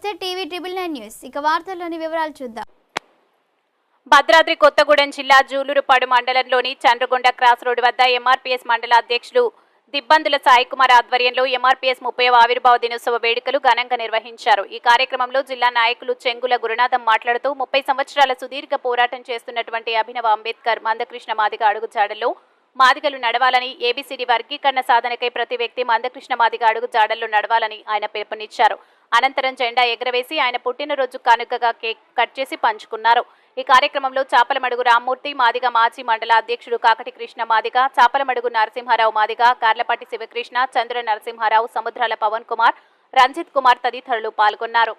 నమస్తే TV triple 9 news ఇక వార్తల్లోని వివరాలు చూద్దాం. భద్రాద్రి కొత్తగూడెం జిల్లా జూలూరుపాడు మండలంలోని చంద్రగొండ క్రాస్ రోడ్ వద్ద ఎంఆర్పీఎస్ మండల అధ్యక్షులు దిబ్బందుల సాయి కుమార్ ఆధ్వర్యంలో ఎంఆర్పీఎస్ 30వ ఆవిర్భావ దినోత్సవ వేడుకలు ఘనంగా నిర్వహించారు. ఈ కార్యక్రమంలో జిల్లా నాయకులు చెంగుల గురునాథం మాట్లాడుతూ 30 సంవత్సరాల సుదీర్ఘ పోరాటం చేస్తున్నటువంటి అభినవ అంబేద్కర్ మందకృష్ణ మాదిగ అడుగుజాడల్లో మాదిగలు నడవాలని, ఏబీసీడీ వర్గీకరణ సాధనకై ప్రతి వ్యక్తి మందకృష్ణ మాదిగ అడుగు జాడల్లో నడవాలని ఆయన పిలుపునిచ్చారు. అనంతరం జెండా ఎగరవేసి ఆయన పుట్టినరోజు కానుకగా కేక్ కట్ చేసి పంచుకున్నారు. ఈ కార్యక్రమంలో చాపలమడుగు రామ్మూర్తి మాదిగ మాజీ మండల అధ్యక్షుడు కాకటి కృష్ణ మాదిగ, చాపలమడుగు నరసింహారావు మాదిగ, కార్లపాటి శివకృష్ణ, చంద్ర నరసింహారావు, సముద్రాల పవన్ కుమార్, రంజిత్ కుమార్ తదితరులు పాల్గొన్నారు.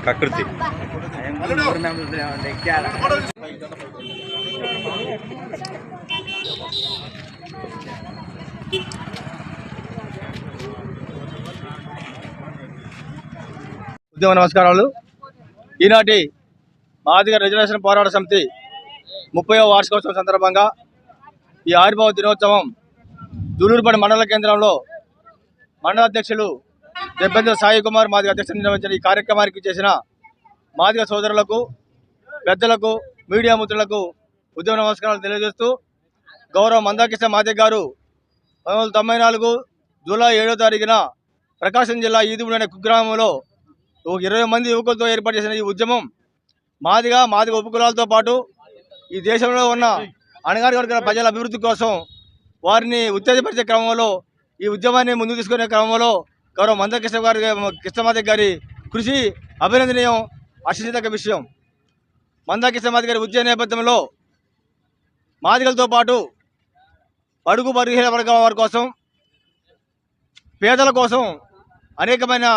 కకృతి ఉద్యమ నమస్కారాలు. ఈనాటి మాదిగ రిజర్వేషన్ పోరాట సమితి 30వ వార్షికోత్సవం సందర్భంగా ఈ ఆవిర్భావ దినోత్సవం జూలూరుపాడు మండల కేంద్రంలో మండల అధ్యక్షులు దిబ్బందుల సాయి కుమార్ మాదిగ అధ్యక్షత నిర్వహించిన ఈ కార్యక్రమానికి చేసిన మాదిగ సోదరులకు, పెద్దలకు, మీడియా మిత్రులకు ఉద్యమ నమస్కారాలు తెలియజేస్తూ, గౌరవ మందాకృష్ణ మాదిగ గారు 1994 జూలై 7వ తారీఖున ప్రకాశం జిల్లా ఈదుమూడి అనే కుగ్రామంలో 20 మంది యువకులతో ఏర్పాటు చేసిన ఈ ఉద్యమం మాదిగ ఉపకులాలతో పాటు ఈ దేశంలో ఉన్న అణగారిన వర్గాల ప్రజల అభివృద్ధి కోసం వారిని ఉత్తేజపరిచే క్రమంలో ఈ ఉద్యమాన్ని ముందుకు తీసుకునే క్రమంలో గౌరవ కృష్ణమాదిగ గారి కృషి అభినందనీయం, హర్షించదగ్గ విషయం. కృష్ణమాదిగ గారి ఉద్యమ నేపథ్యంలో మాదిగలతో పాటు బడుగు బలహీన వర్గాల వారి కోసం, పేదల కోసం అనేకమైన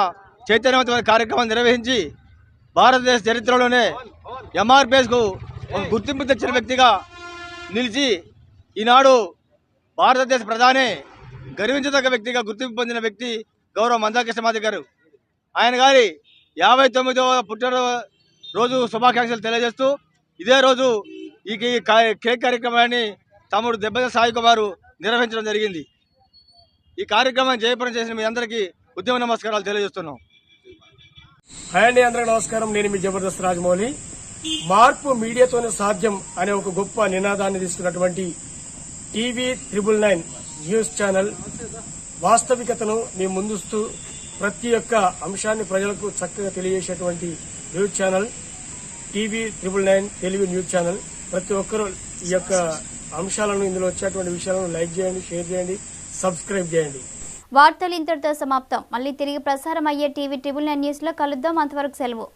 చైతన్యవంతమైన కార్యక్రమాలు నిర్వహించి భారతదేశ చరిత్రలోనే ఎంఆర్పీఎస్కు గుర్తింపు తెచ్చిన వ్యక్తిగా నిలిచి ఈనాడు భారతదేశ ప్రధాని గర్వించదగ్గ వ్యక్తిగా గుర్తింపు పొందిన వ్యక్తి గౌరవ మందాకృష్ణ మాదిగ గారు. ఆయన గారి 59వ పుట్టినరోజు శుభాకాంక్షలు తెలియజేస్తూ, ఇదే రోజు ఈ కేక్ కార్యక్రమాన్ని తమ్ముడు దిబ్బందుల సాయి కుమారు నిర్వహించడం జరిగింది. ఈ కార్యక్రమాన్ని జయప్రదం చేసిన మీ అందరికీ ఉద్యమ నమస్కారాలు తెలియజేస్తున్నాం. హాయ్ అండి, అందరికీ నమస్కారం. నేను మీ జబర్దస్త్ రాజమౌళి. మార్పు మీడియాతోనే సాధ్యం అనే ఒక గొప్ప నినాదాన్ని తీసుకున్నటువంటి టీవీ 999 న్యూస్ ఛానల్ వాస్తవికతను మీ ముందుస్తూ ప్రతి ఒక్క అంశాన్ని ప్రజలకు చక్కగా తెలియజేసేటువంటి news channel TV 999 Telugu news channel. ప్రతి ఒక్కరూ ఈ యొక్క అంశాలను, ఇందులో వచ్చేటువంటి విషయాలను లైక్ చేయండి, షేర్ చేయండి, సబ్స్క్రైబ్ చేయండి. వార్తలు ఇంతటితో సమాప్తం. మళ్ళీ తిరిగి ప్రసారం అయ్యే టీవీ ట్రిబుల్ 9 న్యూస్ లో కలుద్దాం. అంతవరకు సెలవు.